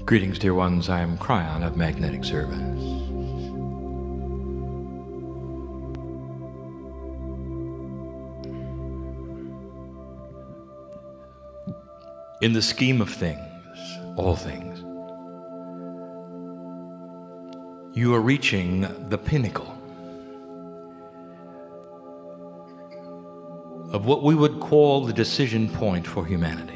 Greetings, dear ones. I am Kryon of Magnetic Service. In the scheme of things, all things, you are reaching the pinnacle of what we would call the decision point for humanity.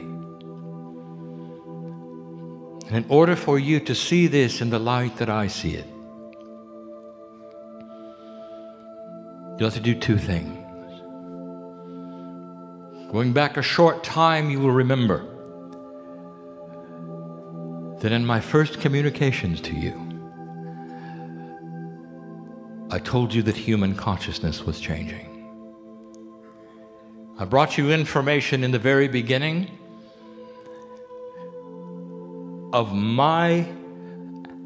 And in order for you to see this in the light that I see it, you'll have to do two things. Going back a short time, you will remember that in my first communications to you, I told you that human consciousness was changing. I brought you information in the very beginning of my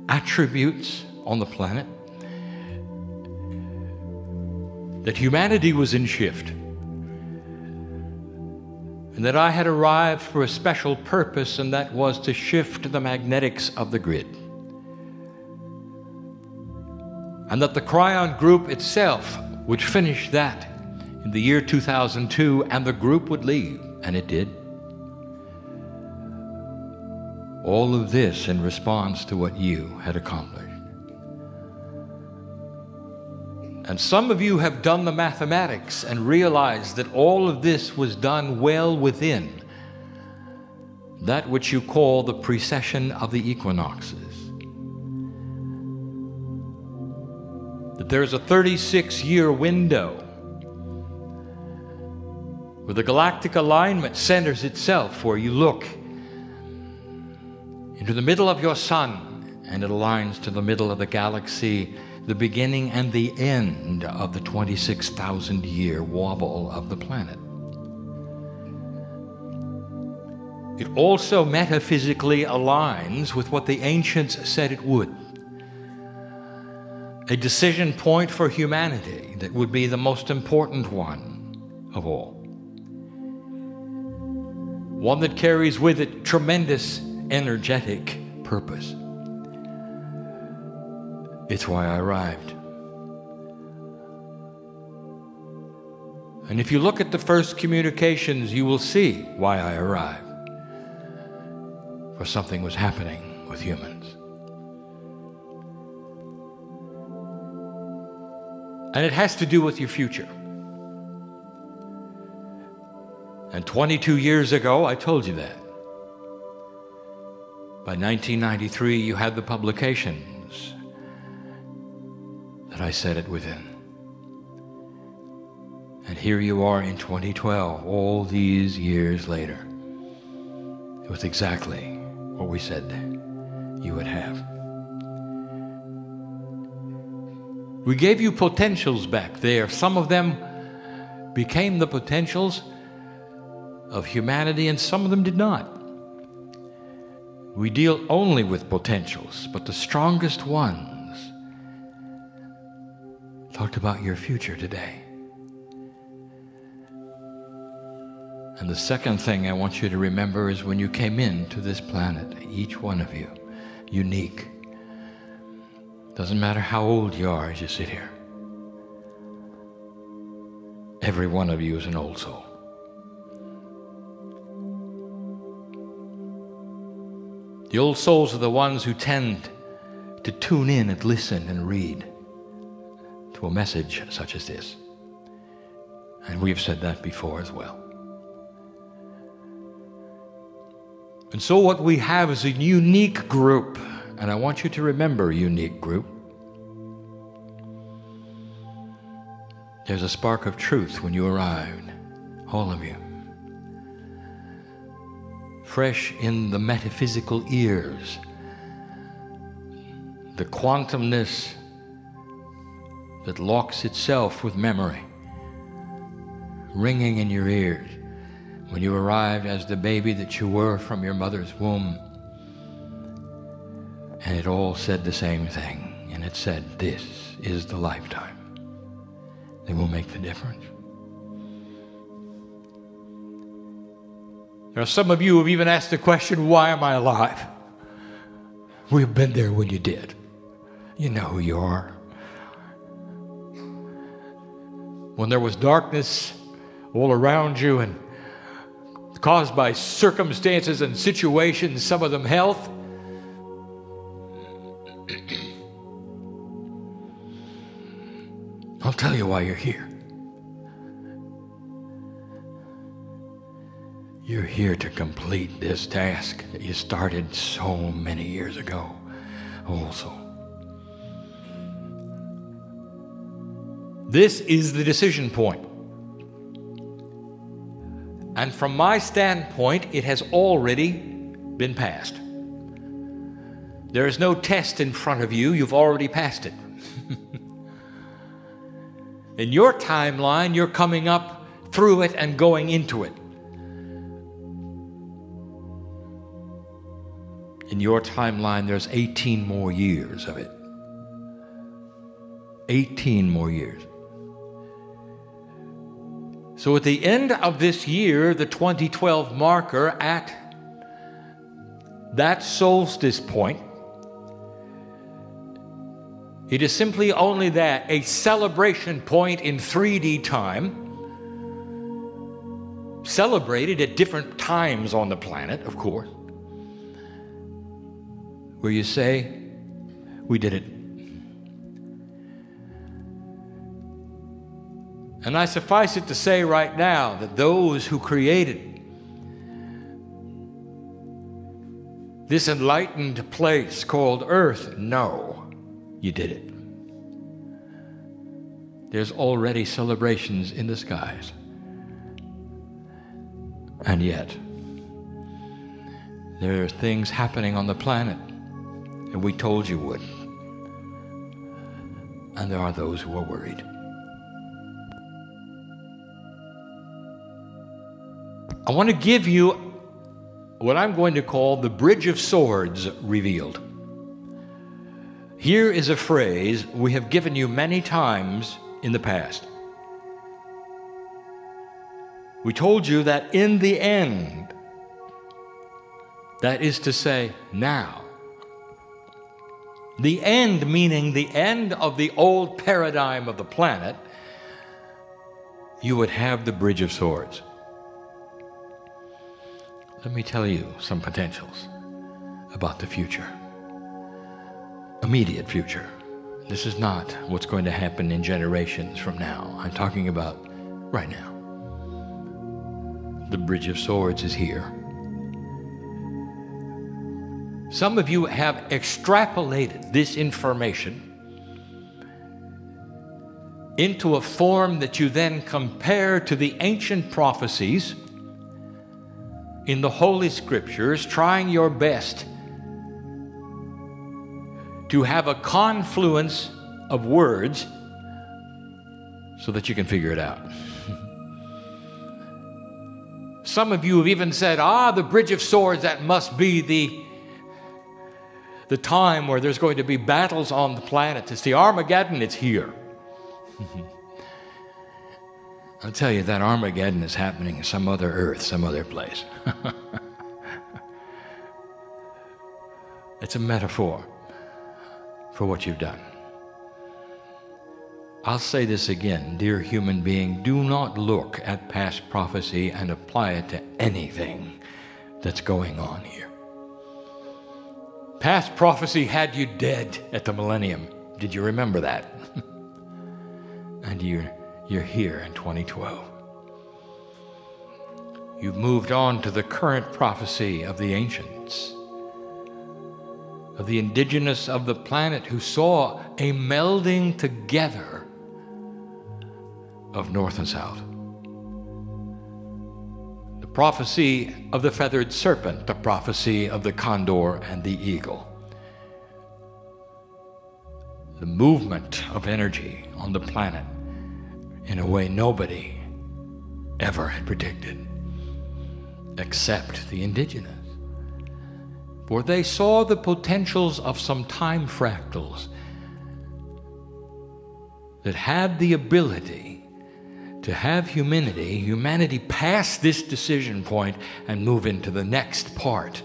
attributes on the planet, that humanity was in shift, and that I had arrived for a special purpose, and that was to shift the magnetics of the grid. And that the Kryon group itself would finish that in the year 2002, and the group would leave, and it did. All of this in response to what you had accomplished. And some of you have done the mathematics and realized that all of this was done well within that which you call the precession of the equinoxes. That there's a 36-year window where the galactic alignment centers itself, where you look into the middle of your sun and it aligns to the middle of the galaxy, the beginning and the end of the 26,000-year wobble of the planet. It also metaphysically aligns with what the ancients said it would. A decision point for humanity that would be the most important one of all. One that carries with it tremendous energetic purpose. It's why I arrived. And if you look at the first communications, you will see why I arrived. For something was happening with humans. And it has to do with your future. And 22 years ago, I told you that. By 1993, you had the publications that I said it within. And here you are in 2012, all these years later. It was exactly what we said you would have. We gave you potentials back there. Some of them became the potentials of humanity, and some of them did not. We deal only with potentials, but the strongest ones talked about your future today. And the second thing I want you to remember is when you came into this planet, each one of you, unique. Doesn't matter how old you are as you sit here. Every one of you is an old soul. The old souls are the ones who tend to tune in and listen and read to a message such as this. And we've said that before as well. And so what we have is a unique group, and I want you to remember, unique group. There's a spark of truth when you arrived, all of you. Fresh in the metaphysical ears, the quantumness that locks itself with memory, ringing in your ears when you arrived as the baby that you were from your mother's womb. And it all said the same thing, and it said, this is the lifetime that will make the difference. There are some of you who have even asked the question, why am I alive? We've been there when you did. You know who you are. When there was darkness all around you and caused by circumstances and situations, some of them health, I'll tell you why you're here. You're here to complete this task that you started so many years ago also. This is the decision point. And from my standpoint, it has already been passed. There is no test in front of you. You've already passed it. In your timeline, you're coming up through it and going into it. In your timeline, there's 18 more years of it. 18 more years. So at the end of this year, the 2012 marker at that solstice point, it is simply only that, a celebration point in 3D time, celebrated at different times on the planet, of course, where you say, we did it. And I suffice it to say right now that those who created this enlightened place called Earth know you did it. There's already celebrations in the skies. And yet, there are things happening on the planet that we told you would. And there are those who are worried. I want to give you what I'm going to call the Bridge of Swords revealed. Here is a phrase we have given you many times in the past. We told you that in the end, that is to say, now, the end meaning the end of the old paradigm of the planet, you would have the Bridge of Swords. Let me tell you some potentials about the future. Immediate future. This is not what's going to happen in generations from now. I'm talking about right now. The Bridge of Swords is here. Some of you have extrapolated this information into a form that you then compare to the ancient prophecies in the Holy Scriptures, trying your best to have a confluence of words so that you can figure it out. Some of you have even said, the Bridge of Swords, that must be the time where there's going to be battles on the planet. It's the Armageddon, it's here. I'll tell you, that Armageddon is happening in some other Earth, some other place. It's a metaphor for what you've done. I'll say this again, dear human being, do not look at past prophecy and apply it to anything that's going on here. Past prophecy had you dead at the millennium. Did you remember that? And you're here in 2012. You've moved on to the current prophecy of the ancients, of the indigenous of the planet who saw a melding together of North and South. The prophecy of the feathered serpent, the prophecy of the condor and the eagle. The movement of energy on the planet in a way nobody ever had predicted, except the indigenous. For they saw the potentials of some time fractals that had the ability to have humanity pass this decision point and move into the next part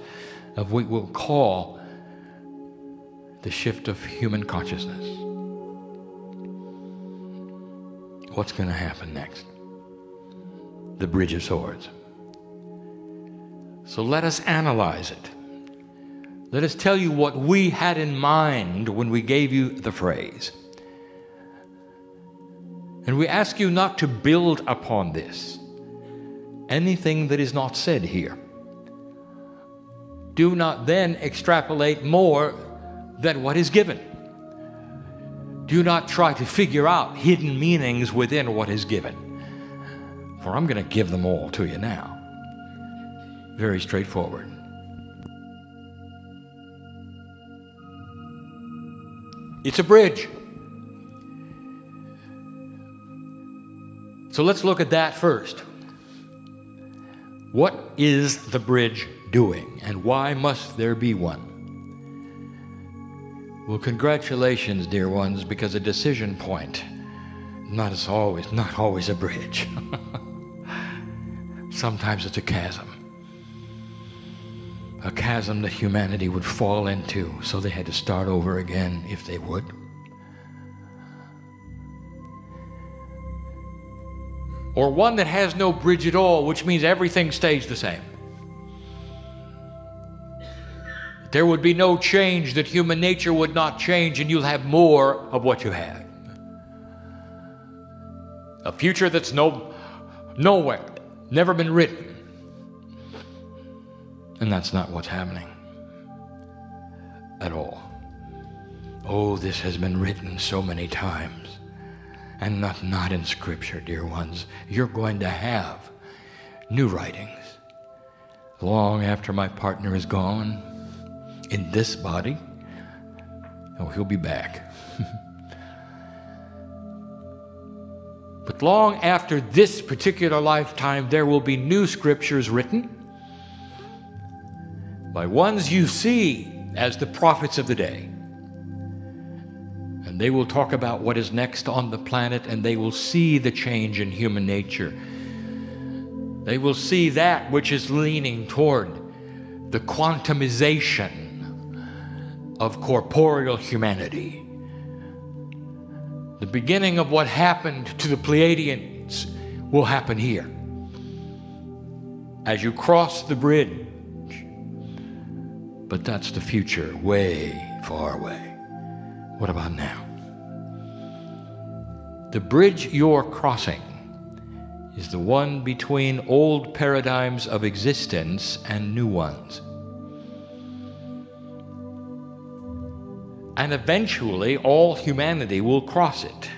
of what we'll call the shift of human consciousness. What's going to happen next? The Bridge of Swords. So let us analyze it. Let us tell you what we had in mind when we gave you the phrase. And we ask you not to build upon this anything that is not said here. Do not then extrapolate more than what is given. Do not try to figure out hidden meanings within what is given. For I'm going to give them all to you now. Very straightforward. It's a bridge. So let's look at that first. What is the bridge doing, and why must there be one? Well, congratulations, dear ones, because a decision point not always a bridge. Sometimes it's a chasm that humanity would fall into, so they had to start over again if they would. Or one that has no bridge at all, which means everything stays the same. There would be no change, that human nature would not change, and you'll have more of what you had. A future that's nowhere, never been written. And that's not what's happening at all. Oh, this has been written so many times, and not in Scripture, dear ones. You're going to have new writings long after my partner is gone in this body. Oh, he'll be back. But long after this particular lifetime, there will be new scriptures written by ones you see as the prophets of the day. And they will talk about what is next on the planet, and they will see the change in human nature. They will see that which is leaning toward the quantumization of corporeal humanity. The beginning of what happened to the Pleiadians will happen here. As you cross the bridge. But that's the future, way far away. What about now? The bridge you're crossing is the one between old paradigms of existence and new ones. And eventually, all humanity will cross it.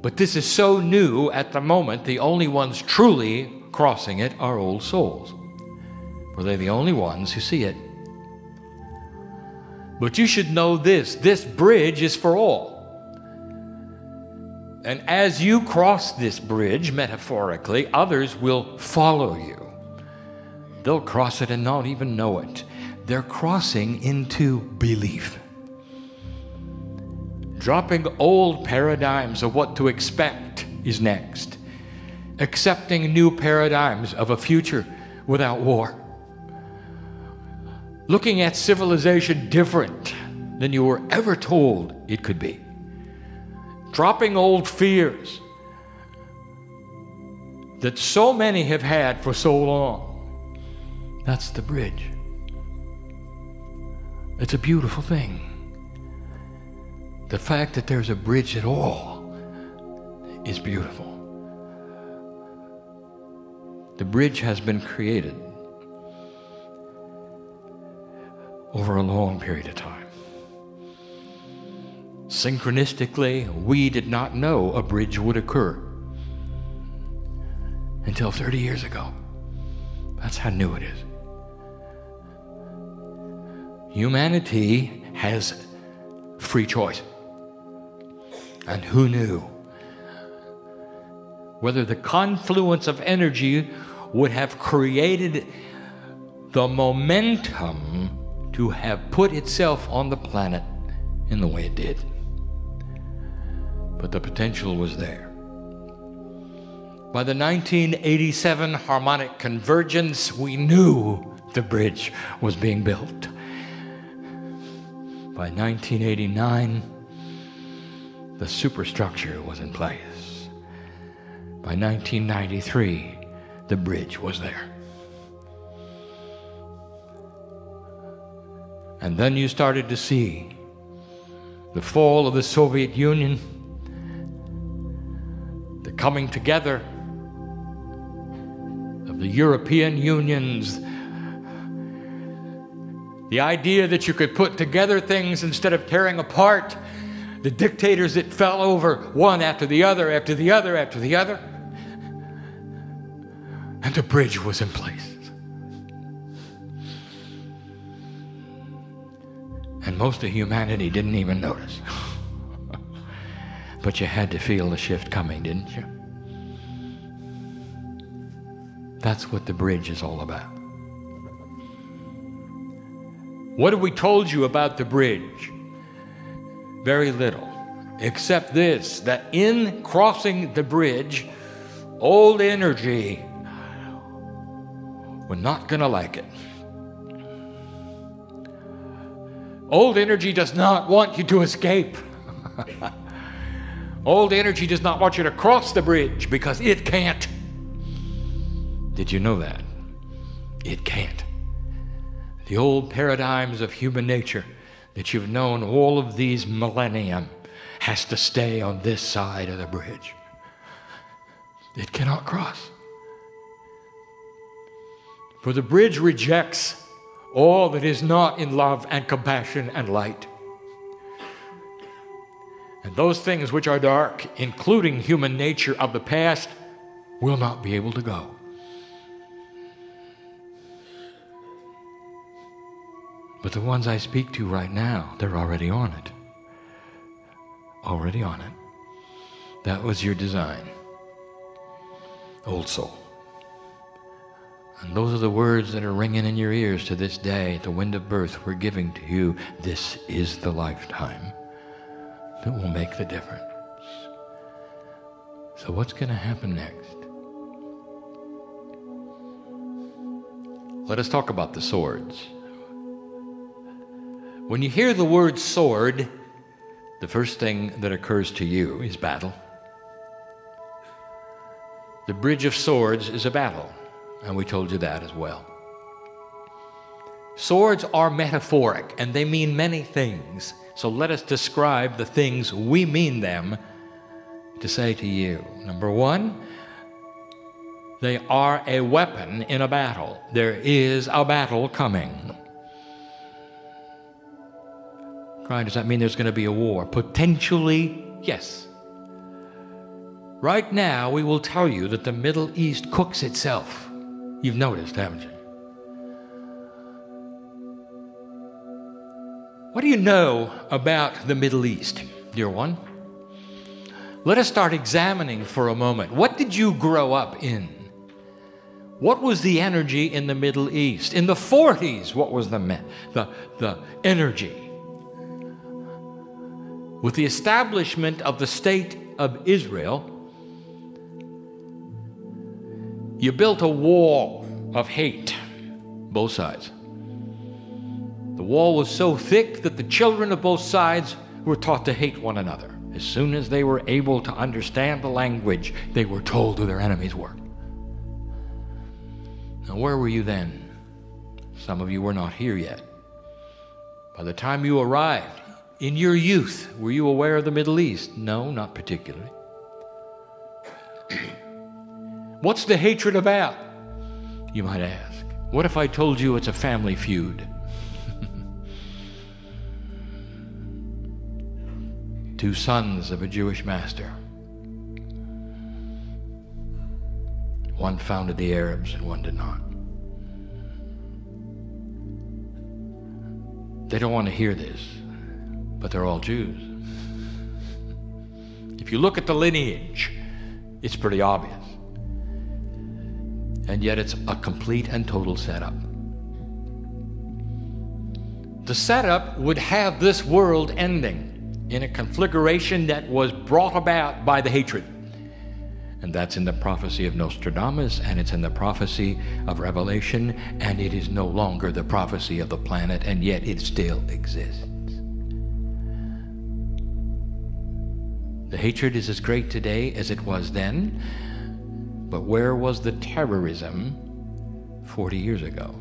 But this is so new at the moment, the only ones truly crossing it are old souls. For they're the only ones who see it. But you should know this bridge is for all. And as you cross this bridge, metaphorically, others will follow you. They'll cross it and not even know it. They're crossing into belief. Dropping old paradigms of what to expect is next. Accepting new paradigms of a future without war. Looking at civilization different than you were ever told it could be. Dropping old fears that so many have had for so long. That's the bridge. It's a beautiful thing. The fact that there's a bridge at all is beautiful. The bridge has been created over a long period of time. Synchronistically, we did not know a bridge would occur until 30 years ago. That's how new it is. Humanity has free choice. And who knew whether the confluence of energy would have created the momentum to have put itself on the planet in the way it did. But the potential was there. By the 1987 harmonic convergence, we knew the bridge was being built. By 1989, the superstructure was in place. By 1993, the bridge was there. And then you started to see the fall of the Soviet Union, the coming together of the European unions, the idea that you could put together things instead of tearing apart, the dictators that fell over one after the other, after the other, after the other, and the bridge was in place. And most of humanity didn't even notice. But you had to feel the shift coming, didn't you? That's what the bridge is all about. What have we told you about the bridge? Very little, except this, that in crossing the bridge, old energy, we're not going to like it. Old energy does not want you to escape. Old energy does not want you to cross the bridge because it can't. Did you know that? It can't. The old paradigms of human nature that you've known all of these millennia has to stay on this side of the bridge. It cannot cross. For the bridge rejects all that is not in love and compassion and light. And those things which are dark, including human nature of the past, will not be able to go. But the ones I speak to right now, they're already on it. Already on it. That was your design. Old soul. And those are the words that are ringing in your ears to this day. The wind of birth we're giving to you. This is the lifetime that will make the difference. So what's going to happen next? Let us talk about the swords. When you hear the word sword, the first thing that occurs to you is battle. The bridge of swords is a battle. And we told you that as well. Swords are metaphoric, and they mean many things. So let us describe the things we mean them to say to you. Number one, they are a weapon in a battle. There is a battle coming. Kryon, does that mean there's going to be a war? Potentially, yes. Right now, we will tell you that the Middle East cooks itself. You've noticed, haven't you? What do you know about the Middle East, dear one? Let us start examining for a moment. What did you grow up in? What was the energy in the Middle East? In the 40s, what was the energy? With the establishment of the state of Israel, you built a wall of hate, both sides. The wall was so thick that the children of both sides were taught to hate one another. As soon as they were able to understand the language, they were told who their enemies were. Now, where were you then? Some of you were not here yet. By the time you arrived, in your youth, were you aware of the Middle East? No, not particularly. What's the hatred about? You might ask. What if I told you it's a family feud? Two sons of a Jewish master. One founded the Arabs and one did not. They don't want to hear this, but they're all Jews. If you look at the lineage, it's pretty obvious. And yet it's a complete and total setup. The setup would have this world ending in a conflagration that was brought about by the hatred. And that's in the prophecy of Nostradamus, and it's in the prophecy of Revelation, and it is no longer the prophecy of the planet, and yet it still exists. The hatred is as great today as it was then, but where was the terrorism 40 years ago?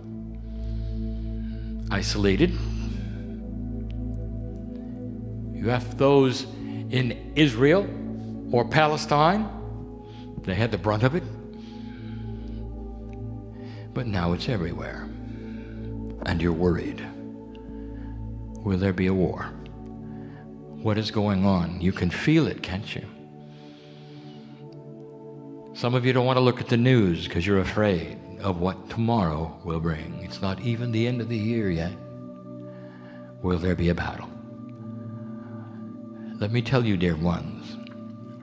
Isolated. You have those in Israel or Palestine, they had the brunt of it. But now it's everywhere. And you're worried. Will there be a war? What is going on? You can feel it, can't you? Some of you don't want to look at the news because you're afraid of what tomorrow will bring. It's not even the end of the year yet. Will there be a battle? Let me tell you, dear ones,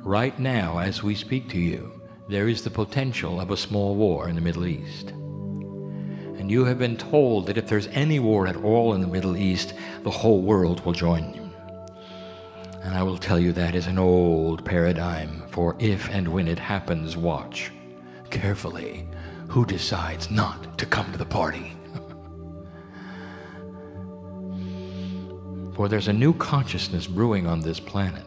right now as we speak to you, there is the potential of a small war in the Middle East. And you have been told that if there's any war at all in the Middle East, the whole world will join you. And I will tell you that is an old paradigm, for if and when it happens, watch carefully who decides not to come to the party. For there's a new consciousness brewing on this planet.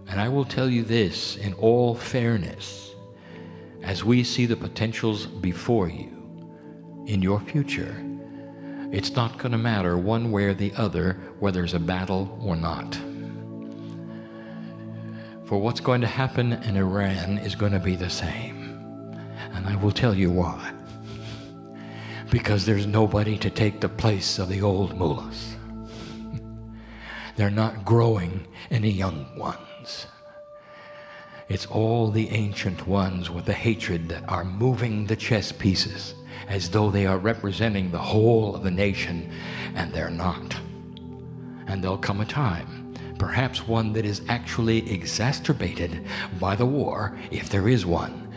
And I will tell you this in all fairness, as we see the potentials before you, in your future, it's not going to matter one way or the other whether there's a battle or not. For what's going to happen in Iran is going to be the same. And I will tell you why. Because there's nobody to take the place of the old mullahs. They're not growing any young ones. It's all the ancient ones with the hatred that are moving the chess pieces as though they are representing the whole of the nation, and they're not. And there'll come a time, perhaps one that is actually exacerbated by the war, if there is one,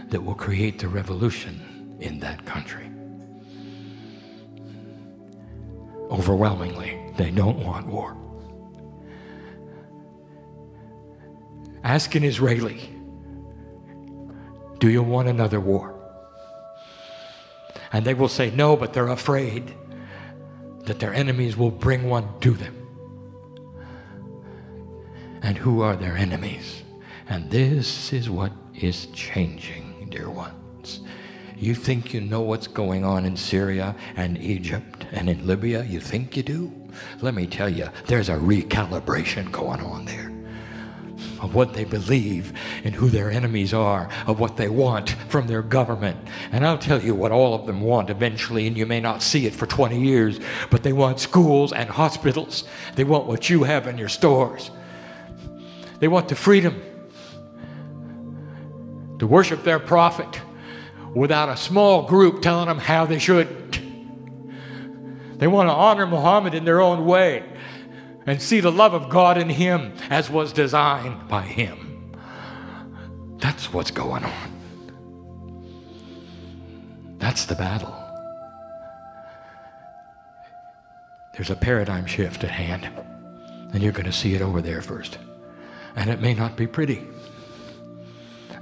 that will create the revolution in that country. Overwhelmingly, they don't want war. Ask an Israeli, do you want another war? And they will say no, but they're afraid that their enemies will bring one to them. And who are their enemies? And this is what is changing, dear ones. You think you know what's going on in Syria and Egypt and in Libya? You think you do? Let me tell you, there's a recalibration going on there of what they believe and who their enemies are, of what they want from their government. And I'll tell you what all of them want eventually, and you may not see it for 20 years, but they want schools and hospitals. They want what you have in your stores. They want the freedom to worship their prophet without a small group telling them how they should. They want to honor Muhammad in their own way and see the love of God in him as was designed by him. That's what's going on. That's the battle. There's a paradigm shift at hand, and you're going to see it over there first. And it may not be pretty.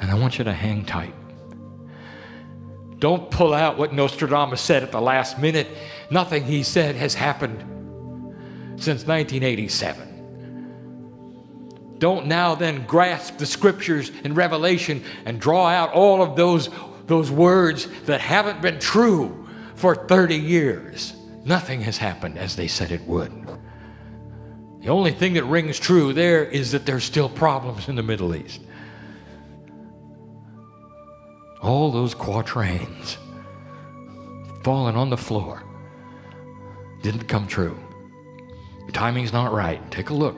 And I want you to hang tight. Don't pull out what Nostradamus said at the last minute. Nothing he said has happened since 1987. Don't now then grasp the scriptures in Revelation and draw out all of those words that haven't been true for 30 years. Nothing has happened as they said it would. The only thing that rings true there is that there's still problems in the Middle East. All those quatrains falling on the floor didn't come true. Timing's not right. Take a look.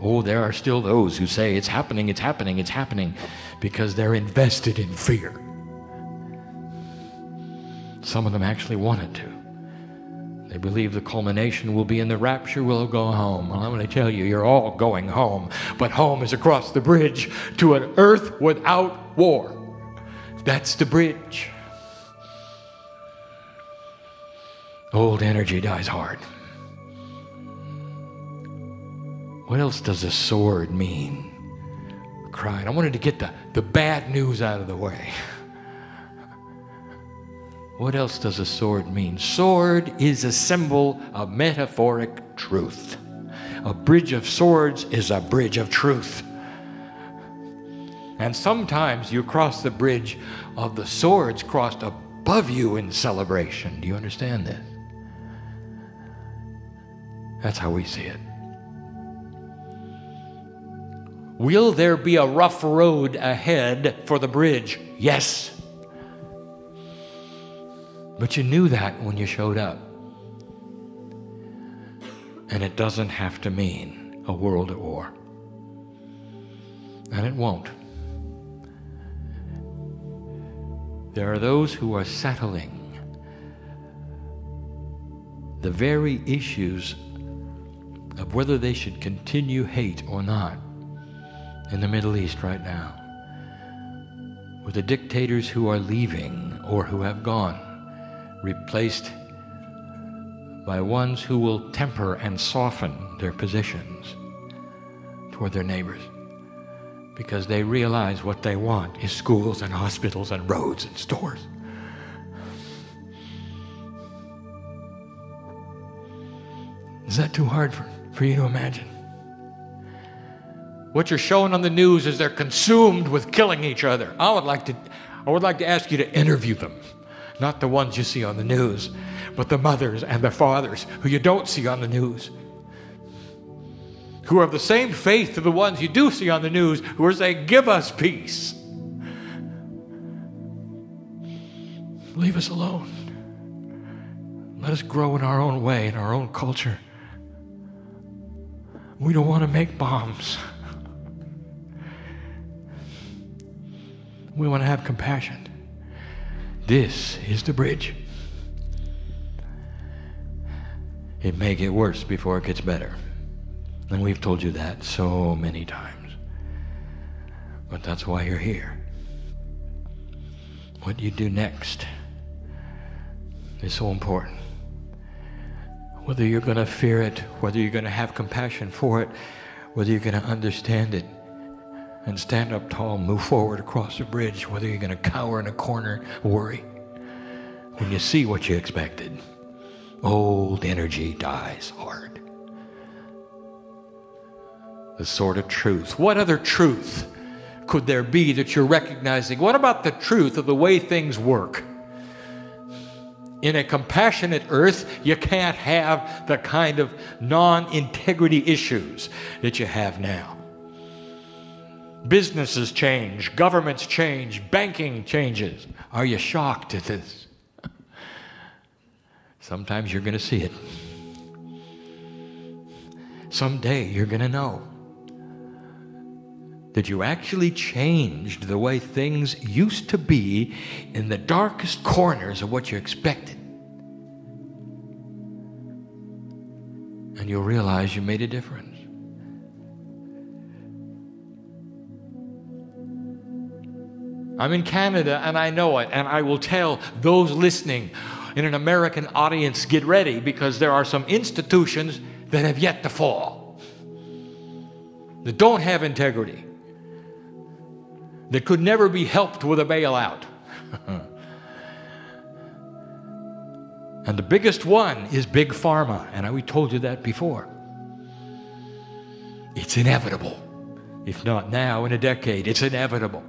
Oh, there are still those who say it's happening, it's happening, it's happening, because they're invested in fear. Some of them actually want it to. They believe the culmination will be in the rapture, we'll go home. Well, I'm going to tell you, you're all going home. But home is across the bridge to an earth without war. That's the bridge. Old energy dies hard. What else does a sword mean? Kryon. I wanted to get the bad news out of the way. What else does a sword mean? Sword is a symbol of metaphoric truth. A bridge of swords is a bridge of truth. And sometimes you cross the bridge of the swords crossed above you in celebration. Do you understand this? That's how we see it. Will there be a rough road ahead for the bridge? Yes. But you knew that when you showed up. And it doesn't have to mean a world at war. And it won't. There are those who are settling the very issues of whether they should continue hate or not in the Middle East right now, with the dictators who are leaving or who have gone, replaced by ones who will temper and soften their positions toward their neighbors, because they realize what they want is schools and hospitals and roads and stores. Is that too hard for you to imagine? What you're showing on the news is they're consumed with killing each other. I would like to ask you to interview them. Not the ones you see on the news, but the mothers and the fathers who you don't see on the news, who are of the same faith to the ones you do see on the news, who are saying, give us peace. Leave us alone. Let us grow in our own way, in our own culture. We don't want to make bombs. We want to have compassion. This is the bridge. It may get worse before it gets better. And we've told you that so many times. But that's why you're here. What you do next is so important. Whether you're going to fear it, whether you're going to have compassion for it, whether you're going to understand it and stand up tall, move forward across the bridge, whether you're going to cower in a corner, worry. When you see what you expected, old energy dies hard. The sword of truth. What other truth could there be that you're recognizing? What about the truth of the way things work? In a compassionate earth, you can't have the kind of non-integrity issues that you have now. Businesses change, governments change, banking changes. Are you shocked at this? Sometimes you're going to see it. Someday you're going to know that you actually changed the way things used to be in the darkest corners of what you expected. And you'll realize you made a difference. I'm in Canada and I know it, and I will tell those listening in an American audience, get ready, because there are some institutions that have yet to fall, that don't have integrity, that could never be helped with a bailout. And the biggest one is Big Pharma, and we told you that before. It's inevitable. If not now, in a decade, it's inevitable.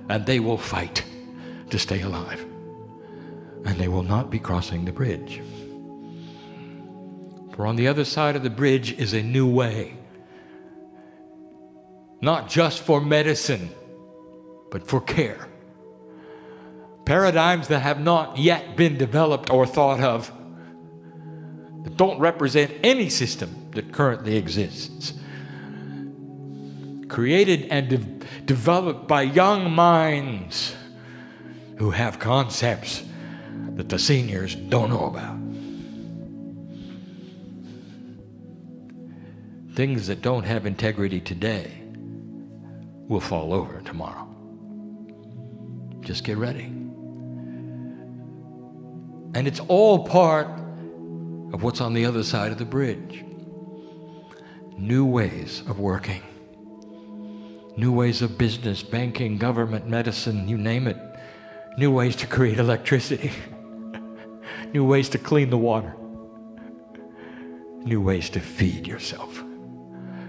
And they will fight to stay alive. And they will not be crossing the bridge. For on the other side of the bridge is a new way. Not just for medicine, but for care. Paradigms that have not yet been developed or thought of, that don't represent any system that currently exists. Created and developed by young minds who have concepts that the seniors don't know about. Things that don't have integrity today will fall over tomorrow. Just get ready. And it's all part of what's on the other side of the bridge. New ways of working. New ways of business, banking, government, medicine, you name it. New ways to create electricity. New ways to clean the water. New ways to feed yourself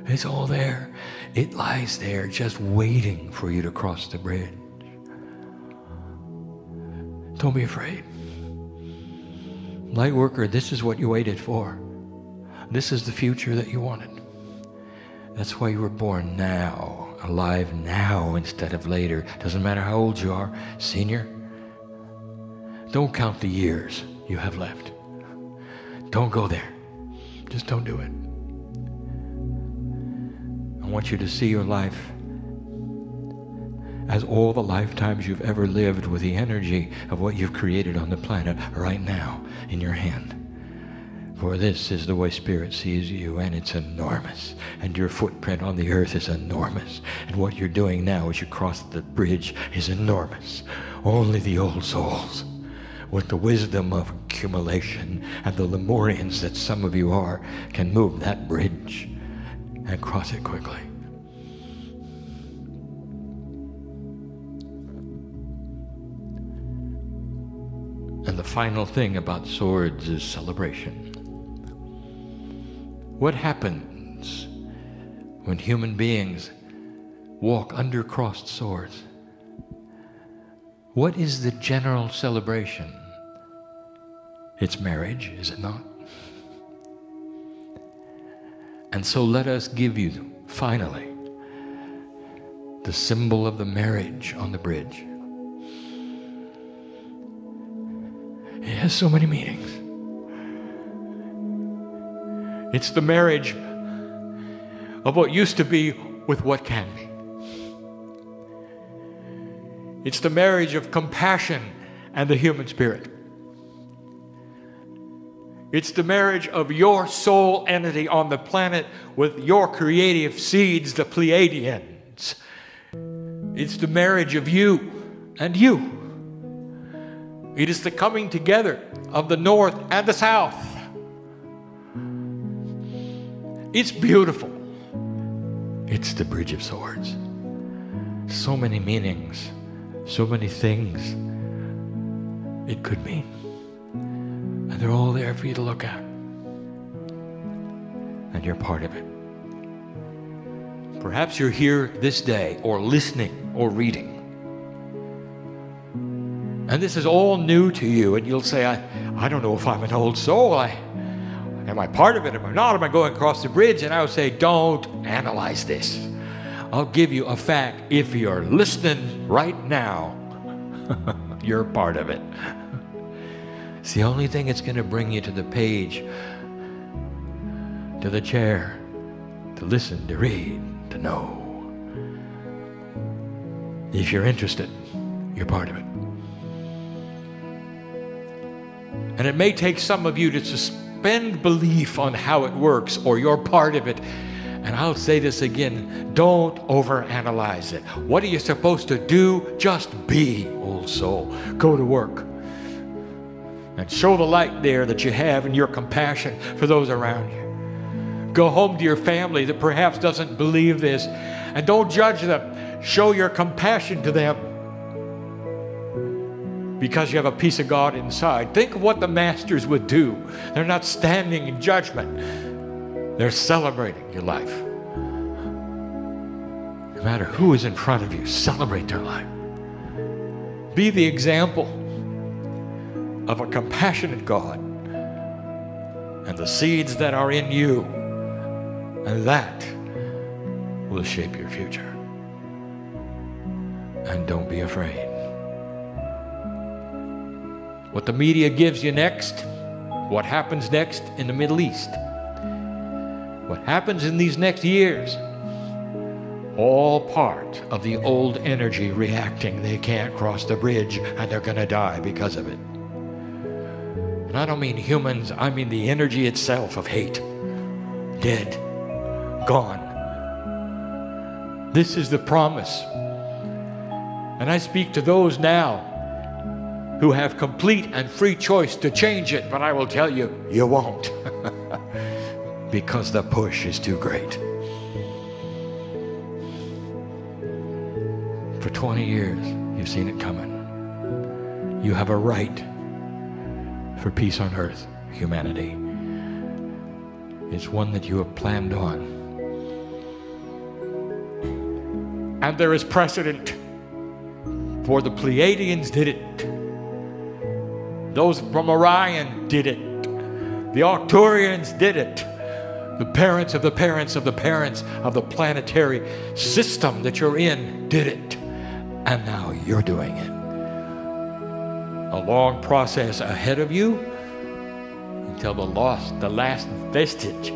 It's all there. It lies there just waiting for you to cross the bridge. Don't be afraid. Light worker, this is what you waited for. This is the future that you wanted. That's why you were born now, alive now instead of later. Doesn't matter how old you are, senior. Don't count the years you have left. Don't go there. Just don't do it. I want you to see your life as all the lifetimes you've ever lived with the energy of what you've created on the planet right now in your hand. For this is the way Spirit sees you, and it's enormous. And your footprint on the earth is enormous. And what you're doing now as you cross the bridge is enormous. Only the old souls, with the wisdom of accumulation and the Lemurians that some of you are, can move that bridge and cross it quickly. And the final thing about swords is celebration. What happens when human beings walk under crossed swords? What is the general celebration? It's marriage, is it not? And so let us give you, finally, the symbol of the marriage on the bridge. It has so many meanings. It's the marriage of what used to be with what can be. It's the marriage of compassion and the human spirit. It's the marriage of your soul entity on the planet with your creative seeds, the Pleiadians. It's the marriage of you and you. It is the coming together of the North and the South. It's beautiful. It's the Bridge of Swords. So many meanings, so many things it could mean. And they're all there for you to look at. And you're part of it. Perhaps you're here this day, or listening, or reading. And this is all new to you, and you'll say, I don't know if I'm an old soul. Am I part of it? Am I not? Am I going across the bridge? And I would say, don't analyze this. I'll give you a fact. If you're listening right now, you're part of it. It's the only thing that's going to bring you to the page, to the chair, to listen, to read, to know. If you're interested, you're part of it. And it may take some of you to suspend belief on how it works, or you're part of it. And I'll say this again, don't overanalyze it. What are you supposed to do? Just be, old soul. Go to work. And show the light there that you have and your compassion for those around you. Go home to your family that perhaps doesn't believe this, and don't judge them. Show your compassion to them because you have a piece of God inside. Think of what the masters would do. They're not standing in judgment. They're celebrating your life. No matter who is in front of you, celebrate their life. Be the example of a compassionate God and the seeds that are in you, and that will shape your future. And don't be afraid. What the media gives you next, what happens next in the Middle East, what happens in these next years, all part of the old energy reacting. They can't cross the bridge and they're going to die because of it. And I don't mean humans, I mean the energy itself of hate. Dead. Gone. This is the promise. And I speak to those now who have complete and free choice to change it, but I will tell you, you won't. Because the push is too great. For 20 years, you've seen it coming. You have a right for peace on earth, humanity. It's one that you have planned on. And there is precedent. For the Pleiadians did it. Those from Orion did it. The Arcturians did it. The parents of the parents of the parents of the planetary system that you're in did it. And now you're doing it. A long process ahead of you until the last vestige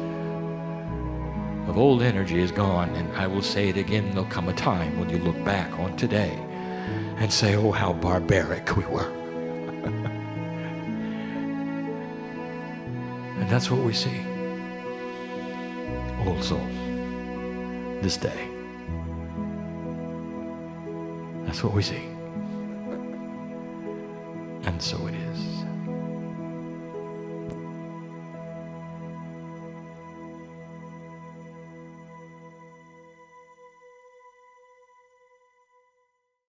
of old energy is gone. And I will say it again, there'll come a time when you look back on today and say, oh, how barbaric we were. And that's what we see. Old soul. This day. That's what we see. And so it is.